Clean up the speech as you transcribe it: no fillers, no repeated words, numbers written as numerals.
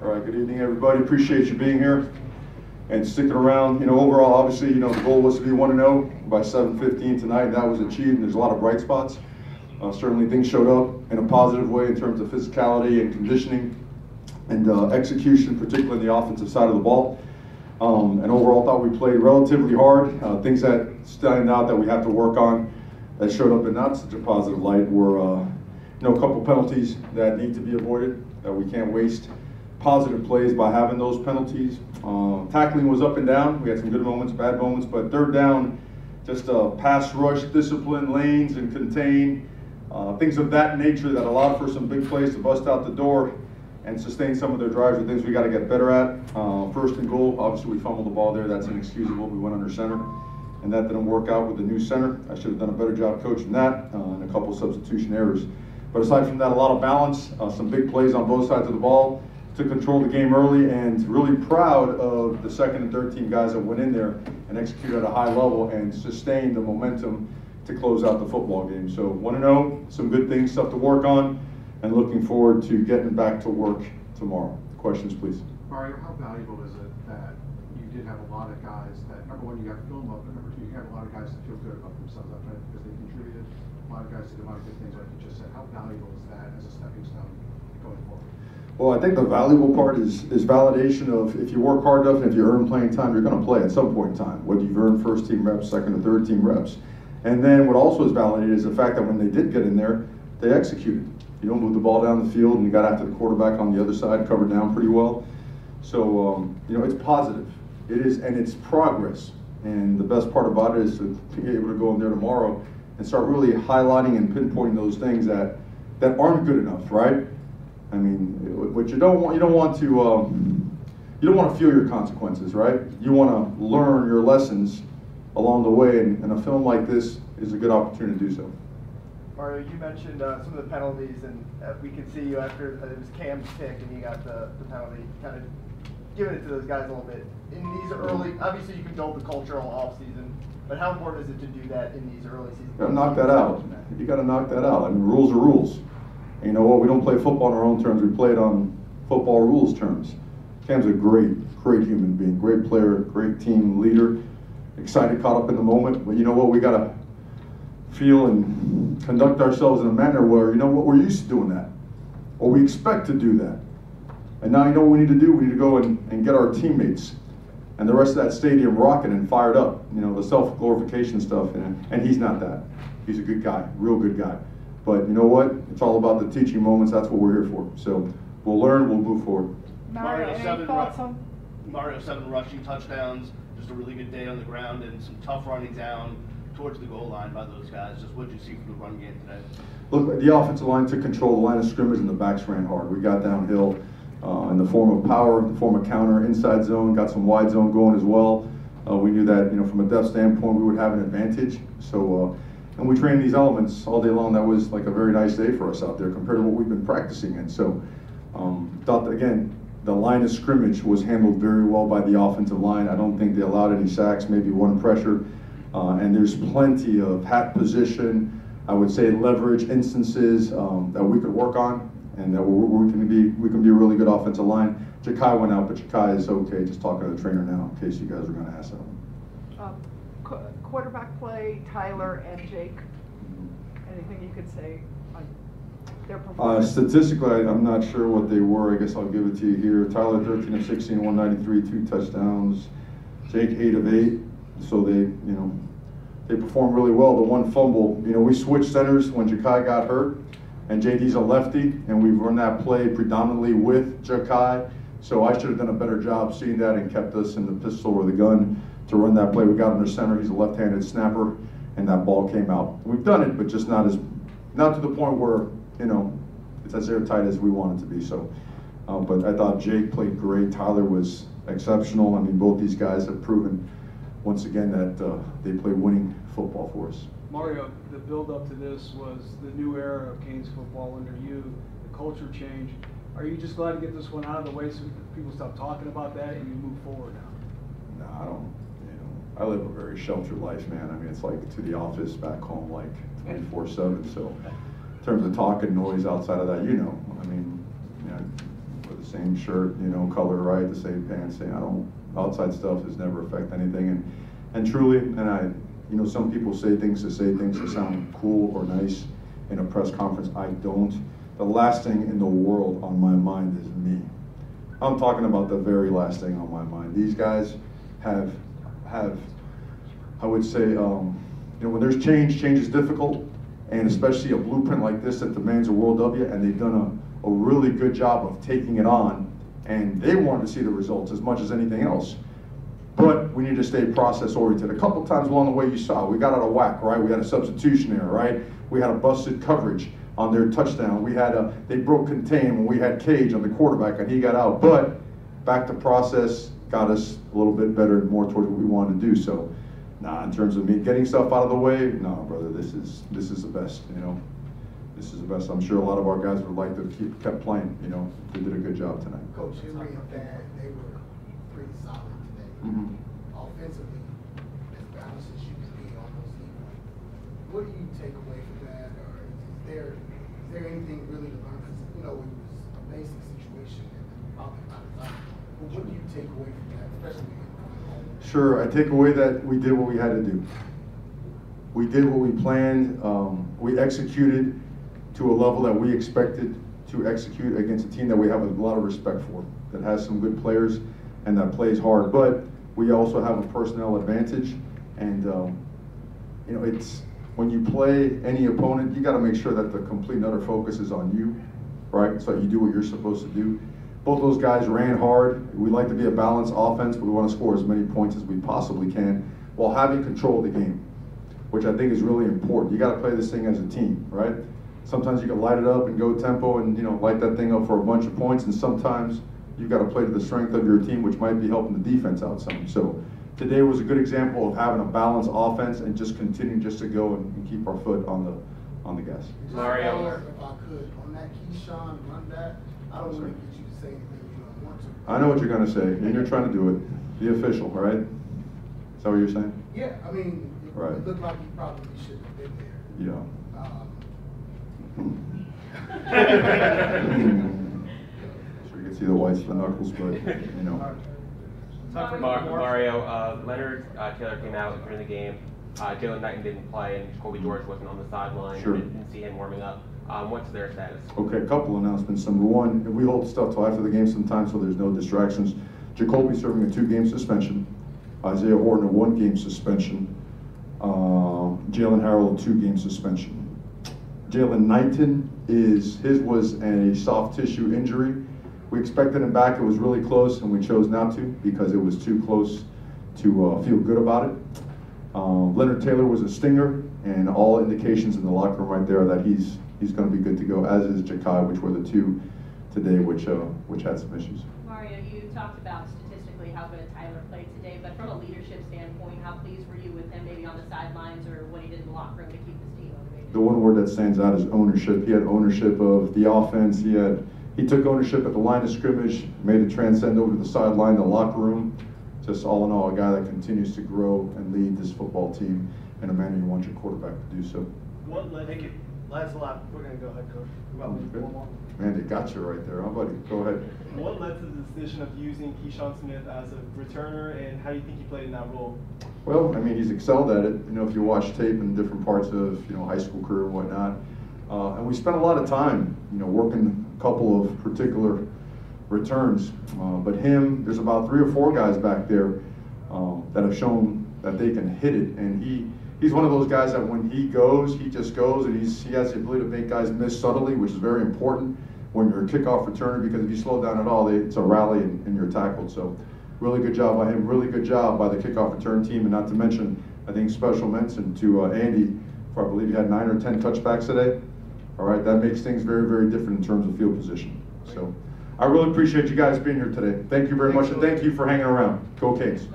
All right, good evening, everybody. Appreciate you being here and sticking around. Overall, obviously, the goal was to be 1-0 by 7:15 tonight, and that was achieved. And there's a lot of bright spots. Certainly, things showed up in a positive way in terms of physicality and conditioning and execution, particularly in the offensive side of the ball. And overall, I thought we played relatively hard. Things that stand out that we have to work on that showed up in not such a positive light were a couple penalties that need to be avoided, that we can't waste positive plays by having those penalties. Tackling was up and down. We had some good moments, bad moments, but third down, just pass rush, discipline, lanes, and contain, things of that nature that allowed for some big plays to bust out the door and sustain some of their drives are things we got to get better at. First and goal, obviously we fumbled the ball there. That's inexcusable. We went under center, and that didn't work out with the new center. I should have done a better job coaching that, and a couple substitution errors. But aside from that, a lot of balance, some big plays on both sides of the ball to control the game early, and really proud of the second and third team guys that went in there and executed at a high level and sustained the momentum to close out the football game. So 1-0, some good things, stuff to work on, and looking forward to getting back to work tomorrow. Questions, please. Mario, how valuable is it that you did have a lot of guys that, number one, you got film up, and number two, you have a lot of guys that feel good about themselves up front because they contributed. A lot of guys did a lot of good things, like you just said. How valuable is that as a stepping stone going forward? Well, I think the valuable part is validation of if you work hard enough and if you earn playing time, you're going to play at some point in time, whether you've earned first team reps, second or third team reps. And then what also is validated is the fact that when they did get in there, they executed. You don't move the ball down the field, and you got after the quarterback on the other side, covered down pretty well. So, it's positive. It is, and it's progress. And the best part about it is to be able to go in there tomorrow and start really highlighting and pinpointing those things that aren't good enough, right? I mean, what you don't want to feel your consequences, right? You want to learn your lessons along the way, and a film like this is a good opportunity to do so. Mario, you mentioned some of the penalties, and we could see you after it was Cam's pick and he got the penalty, kind of giving it to those guys a little bit. In these early, obviously you can build the culture all off season, but how important is it to do that in these early seasons? You got to knock that out. You got to knock that out. I mean, rules are rules. And you know what? We don't play football on our own terms. We play it on football rules terms. Cam's a great human being, great player, great team leader, excited, caught up in the moment. But you know what? We got to feel and conduct ourselves in a manner where, we're used to doing that, or we expect to do that. And now you know what we need to do? We need to go and get our teammates and the rest of that stadium rocking and fired up, the self-glorification stuff. And he's not that. He's a good guy, real good guy. But you know what? It's all about the teaching moments. That's what we're here for. So we'll learn, we'll move forward. Mario, seven rushing touchdowns, just a really good day on the ground, and some tough running down towards the goal line by those guys. Just what did you see from the run game today? Look, the offensive line took control of the line of scrimmage, and the backs ran hard. We got downhill in the form of power, in the form of counter, inside zone, got some wide zone going as well. We knew that, from a depth standpoint, we would have an advantage. So, and we trained these elements all day long. That was like a very nice day for us out there compared to what we've been practicing in. So, thought that, again, the line of scrimmage was handled very well by the offensive line. I don't think they allowed any sacks, maybe one pressure. And there's plenty of hat position, I would say leverage instances that we could work on, and that we can be a really good offensive line. Ja'Kai went out, but Ja'Kai is okay. Just talking to the trainer now, in case you guys are going to ask that. Quarterback play, Tyler and Jake. Anything you could say on their performance? Statistically, I'm not sure what they were. I guess I'll give it to you here. Tyler 13 of 16, 193, 2 touchdowns. Jake 8 of 8. So they performed really well. The one fumble, we switched centers when Ja'Kai got hurt, and JD's a lefty, and we've run that play predominantly with Ja'Kai. So I should have done a better job seeing that and kept us in the pistol or the gun to run that play. We got under center. He's a left-handed snapper, and that ball came out. We've done it, but just not to the point where it's as airtight as we want it to be. So, but I thought Jake played great. Tyler was exceptional. I mean, both these guys have proven once again that they play winning football for us. Mario, the build-up to this was the new era of Canes football under you, the culture change. Are you just glad to get this one out of the way so people stop talking about that and you move forward now? No, I don't. I live a very sheltered life, man. I mean, it's like to the office, back home, like 24/7. So, in terms of talk and noise outside of that, I mean, whether same shirt, you know, color, right, the same pants. I don't, outside stuff has never affect anything. And truly, and I, you know, some people say things to sound cool or nice in a press conference. I don't. The last thing in the world on my mind is me. I'm talking about the very last thing on my mind. These guys have I would say, you know, when there's change is difficult, and especially a blueprint like this that demands a World W, and they've done a really good job of taking it on, and they wanted to see the results as much as anything else. But we need to stay process oriented. A couple times along the way you saw, we got out of whack, right? We had a substitution error, right? We had a busted coverage on their touchdown. We had they broke contain when we had Cage on the quarterback and he got out. But back to process got us a little bit better and more towards what we wanted to do. So, nah, in terms of me getting stuff out of the way, no, brother, this is the best, you know. This is the best. I'm sure a lot of our guys would like to kept playing, you know. They did a good job tonight. Coach Henry and Thad, they were pretty solid today. Offensively, as balanced as you can be, almost equal. What do you take away from that, or is there anything really to learn? Because, you know, it was a basic situation and probably not enough. But what do you take away from that, especially when you're coming home? Sure, I take away that we did what we had to do. We did what we planned. We executed to a level that we expected to execute against a team that we have a lot of respect for, that has some good players and that plays hard. But we also have a personnel advantage, and you know, it's when you play any opponent, you got to make sure that the complete and utter focus is on you, right? So you do what you're supposed to do. Both those guys ran hard. We like to be a balanced offense, but we want to score as many points as we possibly can while having control of the game, which I think is really important. You got to play this thing as a team, right? Sometimes you can light it up and go tempo and, you know, light that thing up for a bunch of points, and sometimes you got to play to the strength of your team, which might be helping the defense out some. So today was a good example of having a balanced offense and just continuing just to go and keep our foot on the gas. Mario, if I could, on that Keyshawn run back, I don't want to get you to say anything you don't want to. I know what you're going to say, and you're trying to do it. The official, right? Is that what you're saying? Yeah, I mean, Right. It looked like he probably should have been there. Yeah. Sure, you can see the whites of the knuckles, but you know. Mario, Leonard Taylor came out during the game. Jalen Knighton didn't play, and Colby George wasn't on the sideline. Sure. Didn't see him warming up. What's their status? Okay, a couple announcements. Number one, we hold stuff till after the game sometimes, so there's no distractions. Jacoby serving a 2-game suspension. Isaiah Horton a 1-game suspension. Jalen Harrell a 2-game suspension. Jalen Knighton his was a soft tissue injury. We expected him back. It was really close, and we chose not to because it was too close to feel good about it. Leonard Taylor was a stinger, and all indications in the locker room right there that he's going to be good to go, as is Jakai, which were the two today which had some issues. Mario, you talked about statistically how good Tyler played today, but from a leadership standpoint, how pleased were you with him maybe on the sidelines or what he did in the locker room to keep his team motivated? The one word that stands out is ownership. He had ownership of the offense. He took ownership at the line of scrimmage, made it transcend over to the sideline, the locker room. Just all in all, a guy that continues to grow and lead this football team in a manner you want your quarterback to do so. What led you? Last a lot. We're gonna go ahead, Coach. One more. Man, they got you right there, huh, buddy? Go ahead. What led to the decision of using Keyshawn Smith as a returner, and how do you think he played in that role? Well, I mean, he's excelled at it. You know, if you watch tape in different parts of, you know, high school career and whatnot. And we spent a lot of time, you know, working a couple of particular returns. But there's about 3 or 4 guys back there that have shown that they can hit it. And he's one of those guys that when he goes, he just goes, and he has the ability to make guys miss subtly, which is very important when you're a kickoff returner, because if you slow down at all, it's a rally and you're tackled. So really good job by him, really good job by the kickoff return team, and not to mention, I think special mention to Andy, for I believe he had 9 or 10 touchbacks today. All right, that makes things very, very different in terms of field position. So I really appreciate you guys being here today. Thank you very much, and thank you for hanging around. Go Canes.